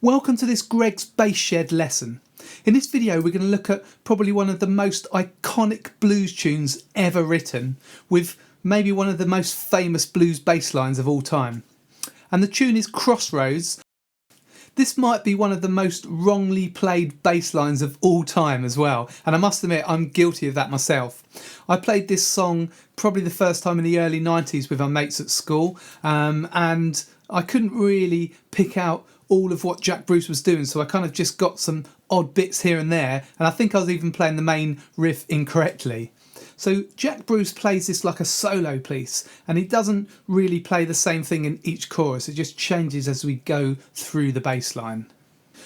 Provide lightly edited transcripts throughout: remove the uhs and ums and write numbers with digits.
Welcome to this Greg's Bass Shed lesson. In this video we're going to look at probably one of the most iconic blues tunes ever written, with maybe one of the most famous blues bass lines of all time. And the tune is Crossroads. This might be one of the most wrongly played bass lines of all time as well, and I must admit I'm guilty of that myself. I played this song probably the first time in the early 90s with our mates at school, and I couldn't really pick out all of what Jack Bruce was doing, so I kind of just got some odd bits here and there, and I think I was even playing the main riff incorrectly. So Jack Bruce plays this like a solo piece, and he doesn't really play the same thing in each chorus, it just changes as we go through the bass line.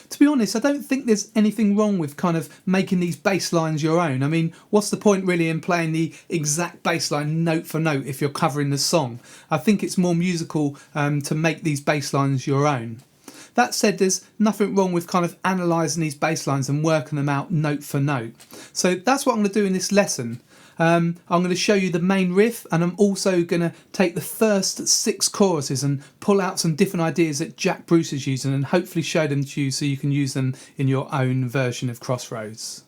To be honest, I don't think there's anything wrong with kind of making these bass lines your own. I mean, what's the point really in playing the exact bass line note for note if you're covering the song? I think it's more musical to make these bass lines your own. That said, there's nothing wrong with kind of analysing these bass lines and working them out note for note. So that's what I'm going to do in this lesson. I'm going to show you the main riff, and I'm also going to take the first 6 choruses and pull out some different ideas that Jack Bruce is using and hopefully show them to you so you can use them in your own version of Crossroads.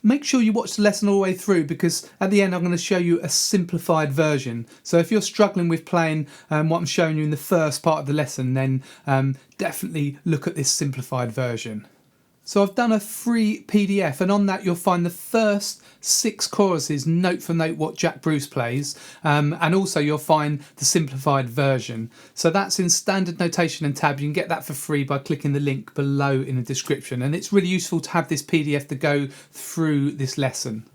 Make sure you watch the lesson all the way through, because at the end I'm going to show you a simplified version. So if you're struggling with playing what I'm showing you in the first part of the lesson, then definitely look at this simplified version. So I've done a free PDF, and on that you'll find the first 6 choruses note for note what Jack Bruce plays, and also you'll find the simplified version. So that's in standard notation and tab. You can get that for free by clicking the link below in the description, and it's really useful to have this PDF to go through this lesson.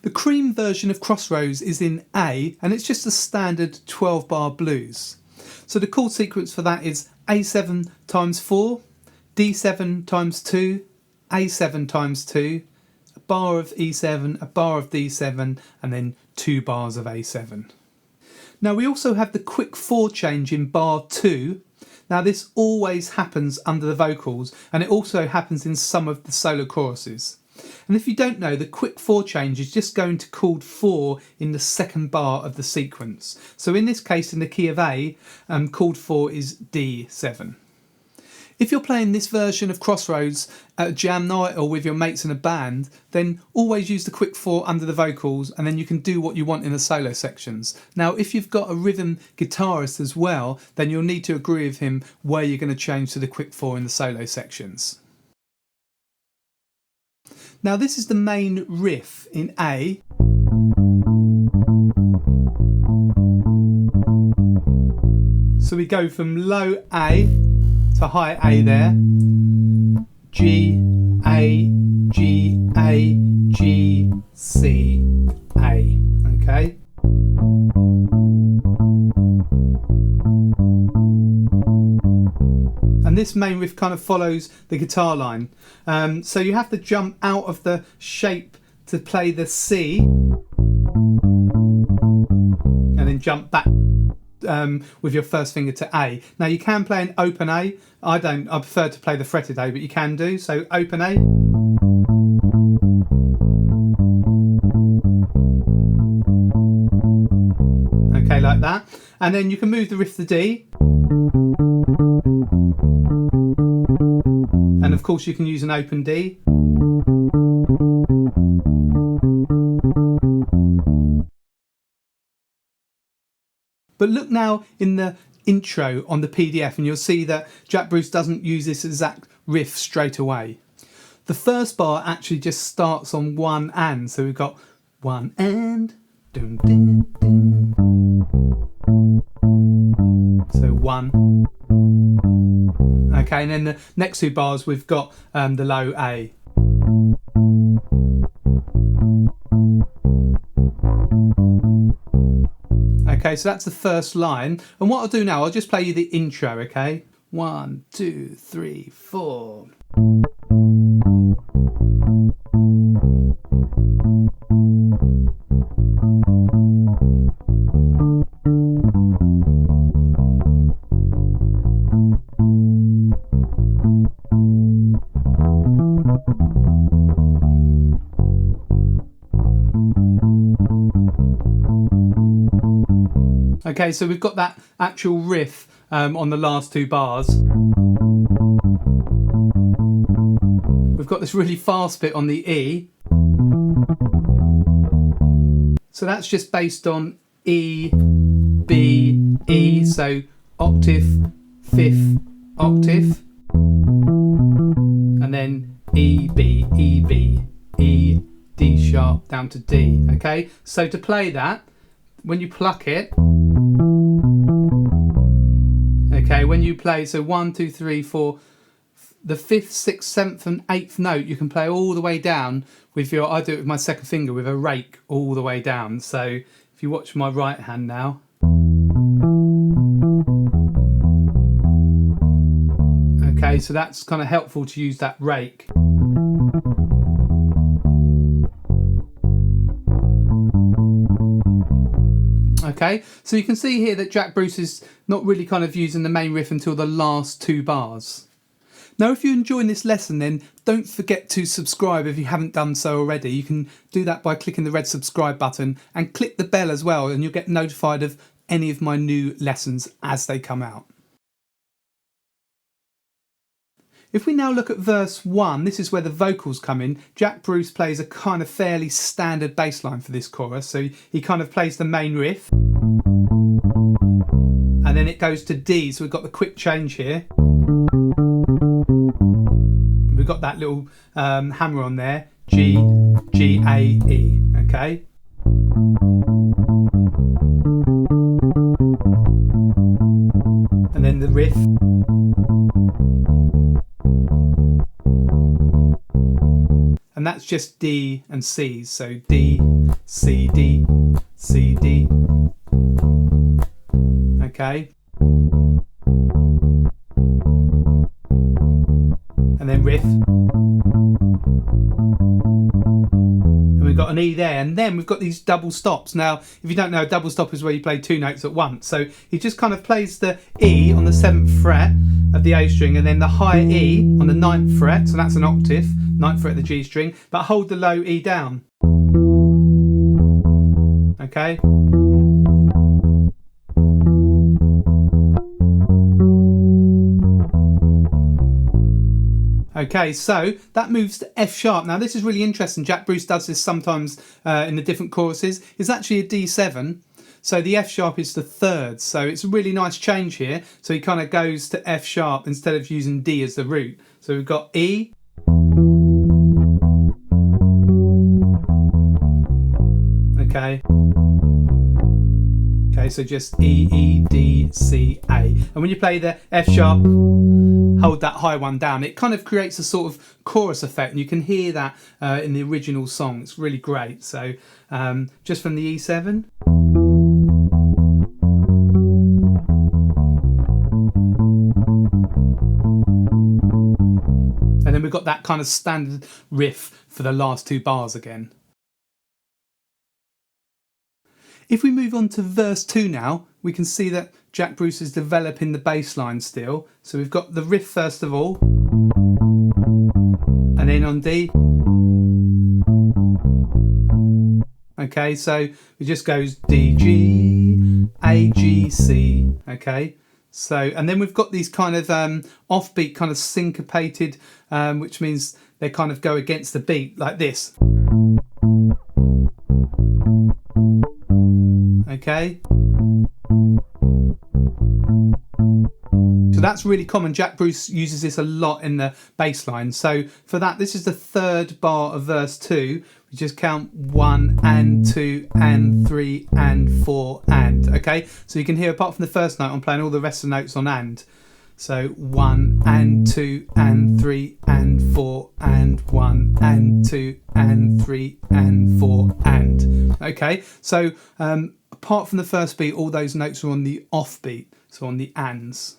The cream version of Crossroads is in A, and it's just a standard 12-bar blues. So the chord sequence for that is A7 times 4, D7 times 2, A7 times 2, a bar of E7, a bar of D7, and then 2 bars of A7. Now we also have the quick 4 change in bar 2. Now this always happens under the vocals, and it also happens in some of the solo choruses. And if you don't know, the quick 4 change is just going to chord 4 in the second bar of the sequence. So in this case, in the key of A, chord 4 is D7. If you're playing this version of Crossroads at a jam night or with your mates in a band, then always use the quick 4 under the vocals, and then you can do what you want in the solo sections. Now if you've got a rhythm guitarist as well, then you'll need to agree with him where you're going to change to the quick 4 in the solo sections. Now this is the main riff in A. So we go from low A to high A there. G, A, G, A, G, C, A. Okay. And this main riff kind of follows the guitar line. So you have to jump out of the shape to play the C, and then jump back with your first finger to A. Now you can play an open A. I prefer to play the fretted A, but you can do. So open A. Okay, like that. And then you can move the riff to D. And of course you can use an open D. But look now in the intro on the PDF, and you'll see that Jack Bruce doesn't use this exact riff straight away. The first bar actually just starts on one and, so we've got one and, dun, dun, dun. So 1. Okay, and then the next 2 bars we've got the low A. Okay, so that's the first line, and what I'll do now, I'll just play you the intro, okay? 1, 2, 3, 4. Okay, so we've got that actual riff on the last two bars. We've got this really fast bit on the E. So that's just based on E, B, E, so octave, fifth octave, and then E, B, E, B, E, D sharp down to D. Okay, so to play that, when you pluck it, okay, when you play, so 1, 2, 3, 4, the 5th, 6th, 7th and 8th note you can play all the way down with your, I do it with my second finger with a rake all the way down. So if you watch my right hand now, okay, so that's kind of helpful to use that rake. Okay, so you can see here that Jack Bruce is not really kind of using the main riff until the last two bars. Now, if you're enjoying this lesson, then don't forget to subscribe if you haven't done so already. You can do that by clicking the red subscribe button and click the bell as well, and you'll get notified of any of my new lessons as they come out. If we now look at verse 1, this is where the vocals come in. Jack Bruce plays a kind of fairly standard bass line for this chorus. So he kind of plays the main riff. And then it goes to D, so we've got the quick change here. We've got that little hammer on there, G, G, A, E, okay? And then the riff. And that's just D and C's, so D, C, D, C, D, okay? And then riff. And we've got an E there, and then we've got these double stops. Now, if you don't know, a double stop is where you play two notes at once. So he just kind of plays the E on the 7th fret of the A string, and then the high E on the 9th fret, so that's an octave, 9th fret of the G string, but hold the low E down. Okay? Okay, so that moves to F sharp. Now this is really interesting. Jack Bruce does this sometimes in the different choruses. It's actually a D7. So the F sharp is the 3rd. So it's a really nice change here. So he kind of goes to F sharp instead of using D as the root. So we've got E. Okay. Okay, so just E, E, D, C, A. And when you play the F sharp, hold that high one down. It kind of creates a sort of chorus effect, and you can hear that in the original song. It's really great. So just from the E7. And then we've got that kind of standard riff for the last two bars again. If we move on to verse 2 now, we can see that Jack Bruce is developing the bass line still. So we've got the riff first of all, and then on D. Okay, so it just goes D, G, A, G, C. Okay, so, and then we've got these kind of offbeat, kind of syncopated, which means they kind of go against the beat like this. Okay. So that's really common. Jack Bruce uses this a lot in the bass line. So for that, this is the 3rd bar of verse 2. We just count 1 and 2 and 3 and 4 and. Okay, so you can hear apart from the first note, I'm playing all the rest of the notes on and. So 1 and 2 and 3 and 4 and 1 and 2 and 3 and 4 and. Okay, so apart from the first beat, all those notes are on the off beat, so on the ands.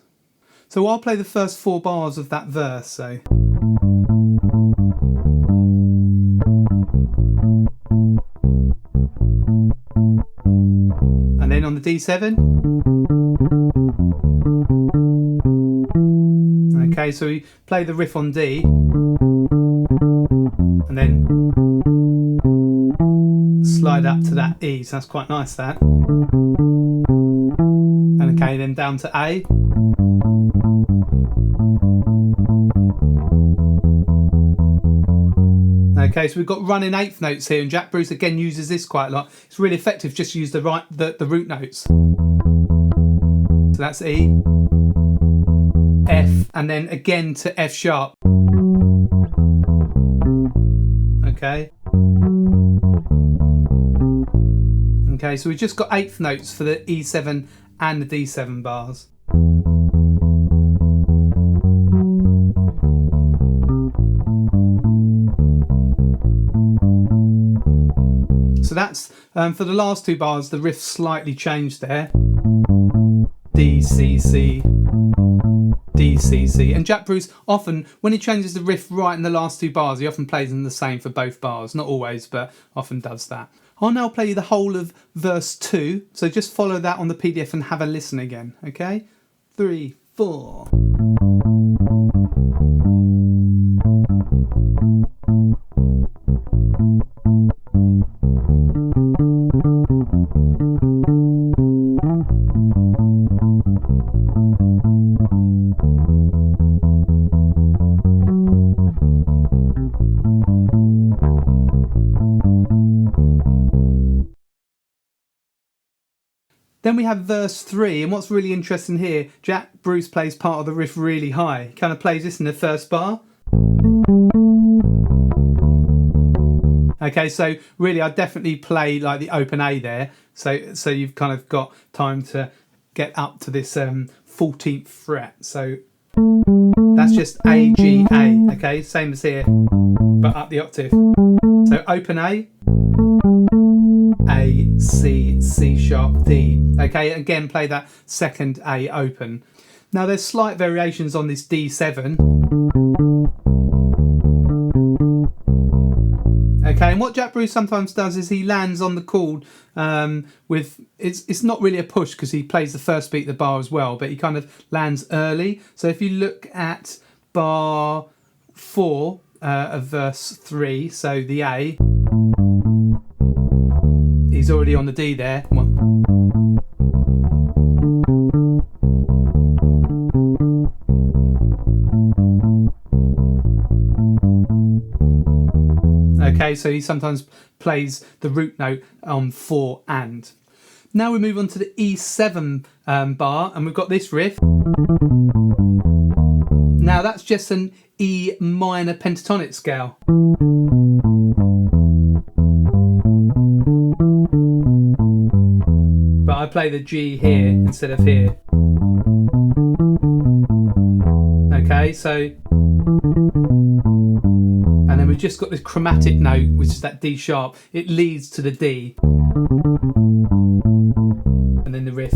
So I'll play the first 4 bars of that verse. So. And then on the D7. Okay, so we play the riff on D. And then slide up to that E, so that's quite nice that. Okay, then down to A. Okay, so we've got running eighth notes here, and Jack Bruce again uses this quite a lot. It's really effective just to use the root notes. So that's E, F, and then again to F sharp. Okay. Okay, so we've just got eighth notes for the E7 and the D7 bars. So that's, for the last two bars, the riff slightly changed there. D, C, C, D, C, C. And Jack Bruce often, when he changes the riff right in the last two bars, he often plays them the same for both bars. Not always, but often does that. I'll now play you the whole of verse 2, so just follow that on the PDF and have a listen again, okay? 3, 4. Then we have verse 3, and what's really interesting here, Jack Bruce plays part of the riff really high. He kind of plays this in the first bar. Okay, so really I definitely play like the open A there, so you've kind of got time to get up to this 14th fret. So that's just A, G, A, okay, same as here, but up the octave. So open A, A, C, C sharp, D. Okay, again play that second A open. Now there's slight variations on this D7. Okay, and what Jack Bruce sometimes does is he lands on the chord with, it's not really a push because he plays the first beat of the bar as well, but he kind of lands early. So if you look at bar 4 of verse 3, so the A, he's already on the D there. One. Okay, so he sometimes plays the root note on 4 and. Now we move on to the E7 bar, and we've got this riff. Now that's just an E minor pentatonic scale. But I play the G here instead of here. Okay, so, and then we've just got this chromatic note, which is that D sharp. It leads to the D. And then the riff.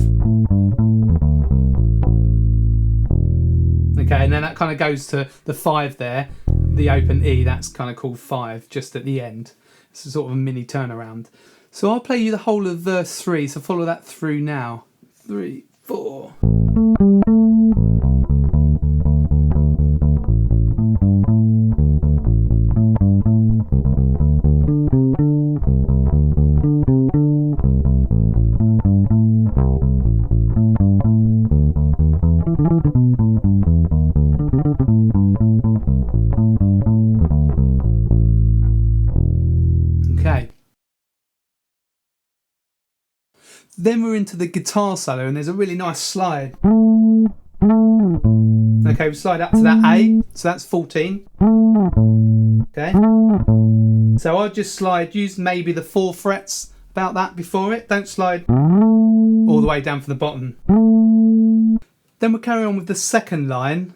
Okay, and then that kind of goes to the 5 there. The open E, that's kind of called 5, just at the end. It's a sort of a mini turnaround. So I'll play you the whole of verse 3, so follow that through now. 3, 4. Okay. Then we're into the guitar solo, and there's a really nice slide. Okay, we slide up to that A, so that's 14. Okay. So I'll just slide, use maybe the 4 frets, about that before it. Don't slide all the way down from the bottom. Then we'll carry on with the second line.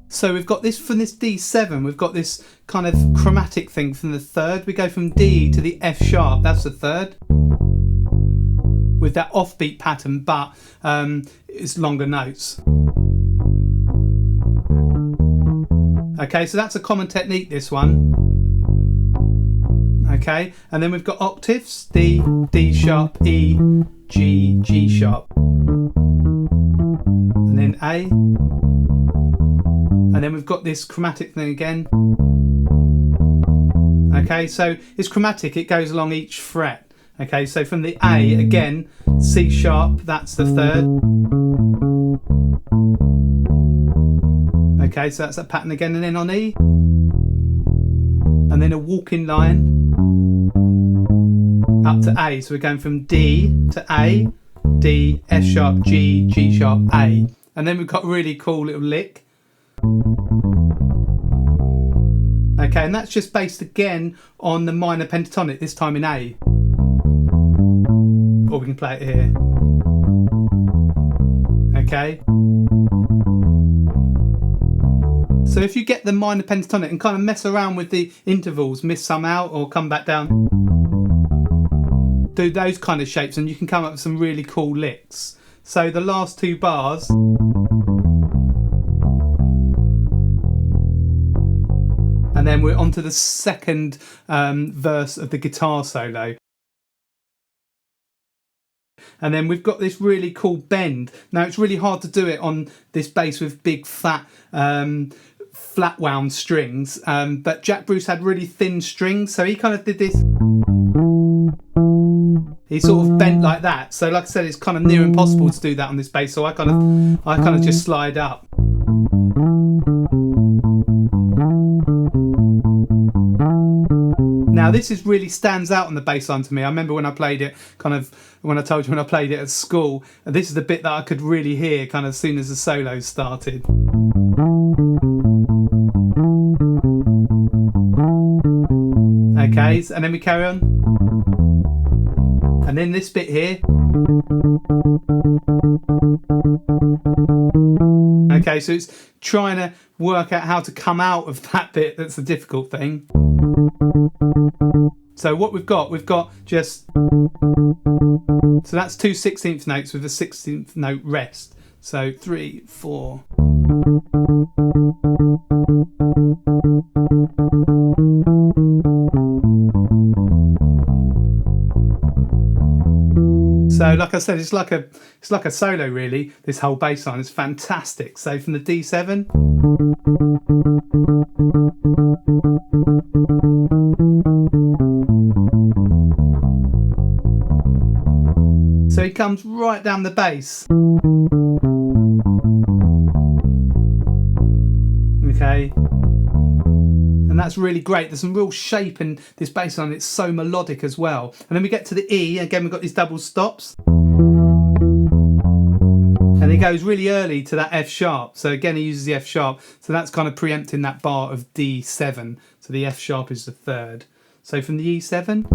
So we've got this from this D7, we've got this kind of chromatic thing from the third. We go from D to the F sharp, that's the third. With that offbeat pattern, but it's longer notes. Okay, so that's a common technique, this one. Okay, and then we've got octaves, D, D sharp, E, G, G sharp. And then A. And then we've got this chromatic thing again. Okay, so it's chromatic, it goes along each fret. Okay, so from the A, again, C sharp, that's the third. Okay, so that's that pattern again, and then on E, and then a walking line up to A. So we're going from D to A, D, F sharp, G, G sharp, A. And then we've got a really cool little lick. Okay, and that's just based again on the minor pentatonic, this time in A. Or we can play it here. Okay. So if you get the minor pentatonic and kind of mess around with the intervals, miss some out or come back down, do those kind of shapes and you can come up with some really cool licks. So the last two bars, and then we're on to the second verse of the guitar solo. And then we've got this really cool bend. Now it's really hard to do it on this bass with big fat flat wound strings, but Jack Bruce had really thin strings, so he kind of did this. He sort of bent like that. So like I said, it's kind of near impossible to do that on this bass, so I kind of just slide up. Now this is really stands out on the bass line to me. I remember when I played it, when I told you when I played it at school, this is the bit that I could really hear kind of as soon as the solos started. Okay, and then we carry on. And then this bit here. Okay, so it's trying to work out how to come out of that bit. That's the difficult thing. So what we've got just, so that's 2 16th notes with a 16th note rest. So 3, 4. So like I said, it's like a solo really, this whole bass line. It's fantastic. So from the D7, so he comes right down the bass. Okay. And that's really great. There's some real shape in this bass line. It's so melodic as well. And then we get to the E. Again, we've got these double stops. And he goes really early to that F sharp. So again, he uses the F sharp. So that's kind of preempting that bar of D7. So the F sharp is the third. So from the E7.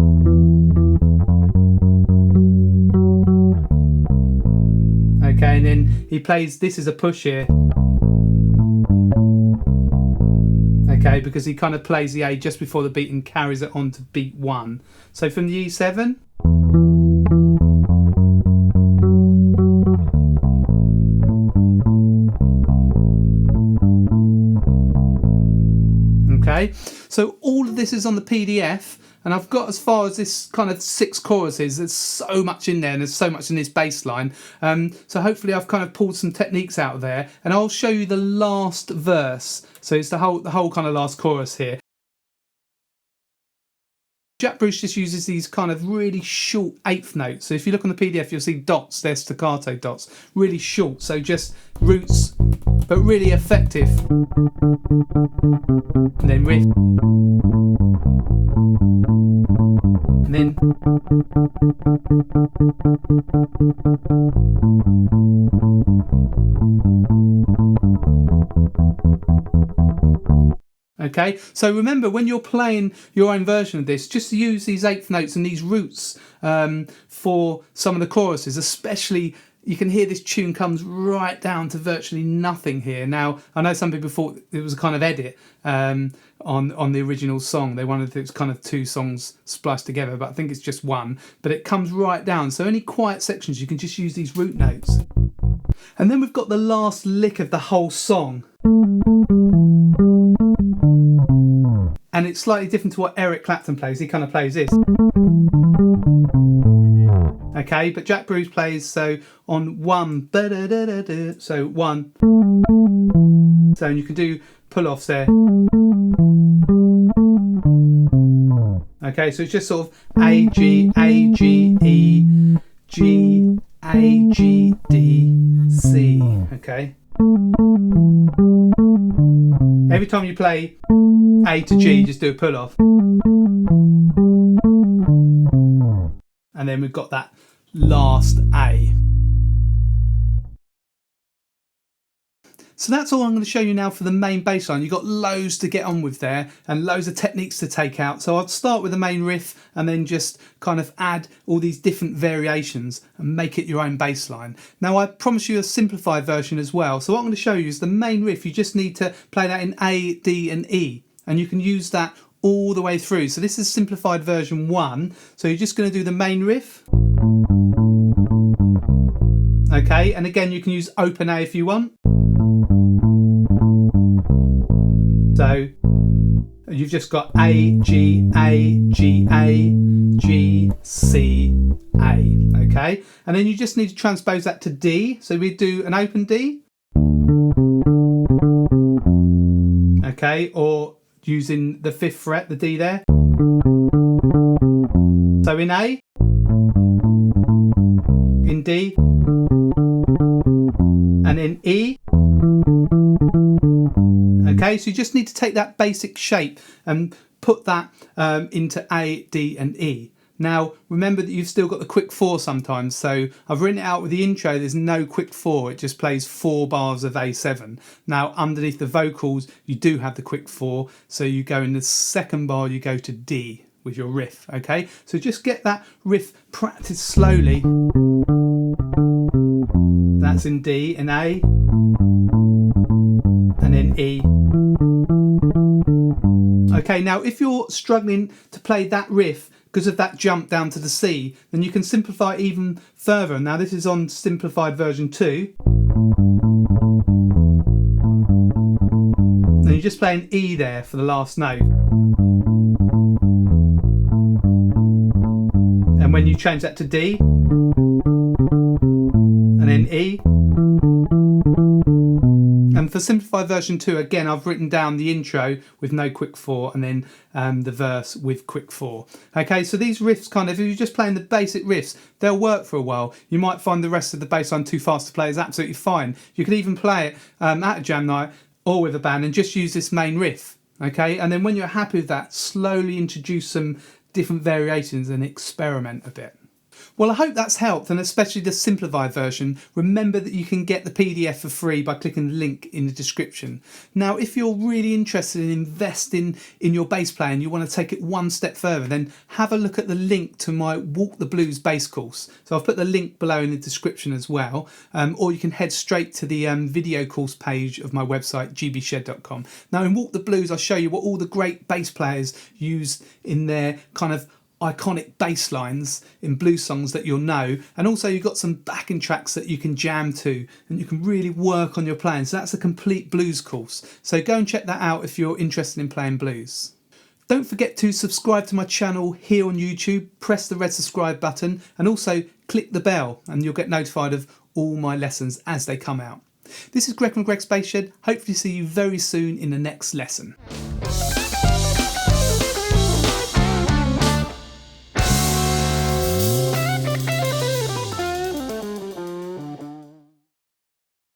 Okay, and then he plays, this is a push here. Okay, because he kind of plays the A just before the beat and carries it on to beat 1. So from the E7. Okay, so all of this is on the PDF, and I've got as far as this kind of 6 choruses. There's so much in there, and there's so much in this bass line. So hopefully I've kind of pulled some techniques out of there, and I'll show you the last verse. So it's the whole kind of last chorus here. Jack Bruce just uses these kind of really short 8th notes. So if you look on the PDF, you'll see dots. They're staccato dots, really short. So just roots, but really effective. And then riff. And then. Okay, so remember when you're playing your own version of this, just use these 8th notes and these roots for some of the choruses, especially. You can hear this tune comes right down to virtually nothing here. Now, I know some people thought it was a kind of edit on the original song. They wanted it was kind of 2 songs spliced together, but I think it's just one. But it comes right down. So any quiet sections, you can just use these root notes. And then we've got the last lick of the whole song. And it's slightly different to what Eric Clapton plays. He kind of plays this. Okay, but Jack Bruce plays so on 1, so 1. So you can do pull-offs there. Okay, so it's just sort of A, G, A, G, E, G, A, G, D, C. Okay. Every time you play A to G, just do a pull off. And then we've got that last A. So that's all I'm going to show you now for the main bass line. You've got loads to get on with there and loads of techniques to take out. So I'll start with the main riff and then just kind of add all these different variations and make it your own bass line. Now I promise you a simplified version as well. So what I'm going to show you is the main riff. You just need to play that in A, D and E, and you can use that all the way through. So this is simplified version 1. So you're just going to do the main riff. Okay, and again you can use open A if you want. So you've just got A, G, A, G, A, G, C, A, okay? And then you just need to transpose that to D. So we do an open D, okay, or using the 5th fret, the D there. So in A, in D, and in E. Okay, so you just need to take that basic shape and put that into A, D and E. Now remember that you've still got the quick 4 sometimes, so I've written it out with the intro. There's no quick 4, it just plays 4 bars of A7. Now underneath the vocals you do have the quick 4, so you go in the 2nd bar, you go to D with your riff. Okay, so just get that riff practiced slowly. That's in D and A, and then E. Okay, now if you're struggling to play that riff because of that jump down to the C, then you can simplify it even further. Now this is on simplified version 2. And you just play an E there for the last note. And when you change that to D, and then E. And for simplified version 2, again, I've written down the intro with no quick 4 and then the verse with quick 4. Okay, so these riffs kind of, if you're just playing the basic riffs, they'll work for a while. You might find the rest of the bass line too fast to play is absolutely fine. You could even play it at a jam night or with a band and just use this main riff. Okay, and then when you're happy with that, slowly introduce some different variations and experiment a bit. Well, I hope that's helped, and especially the simplified version. Remember that you can get the PDF for free by clicking the link in the description. Now, if you're really interested in investing in your bass playing and you want to take it one step further, then have a look at the link to my Walk the Blues bass course. So I've put the link below in the description as well, or you can head straight to the video course page of my website, gbshed.com. Now, in Walk the Blues, I'll show you what all the great bass players use in their kind of iconic bass lines in blues songs that you'll know, and also you've got some backing tracks that you can jam to and you can really work on your playing. So that's a complete blues course, so go and check that out if you're interested in playing blues. Don't forget to subscribe to my channel here on YouTube, press the red subscribe button and also click the bell and you'll get notified of all my lessons as they come out. This is Greg from Greg's Bass Shed. Hopefully see you very soon in the next lesson.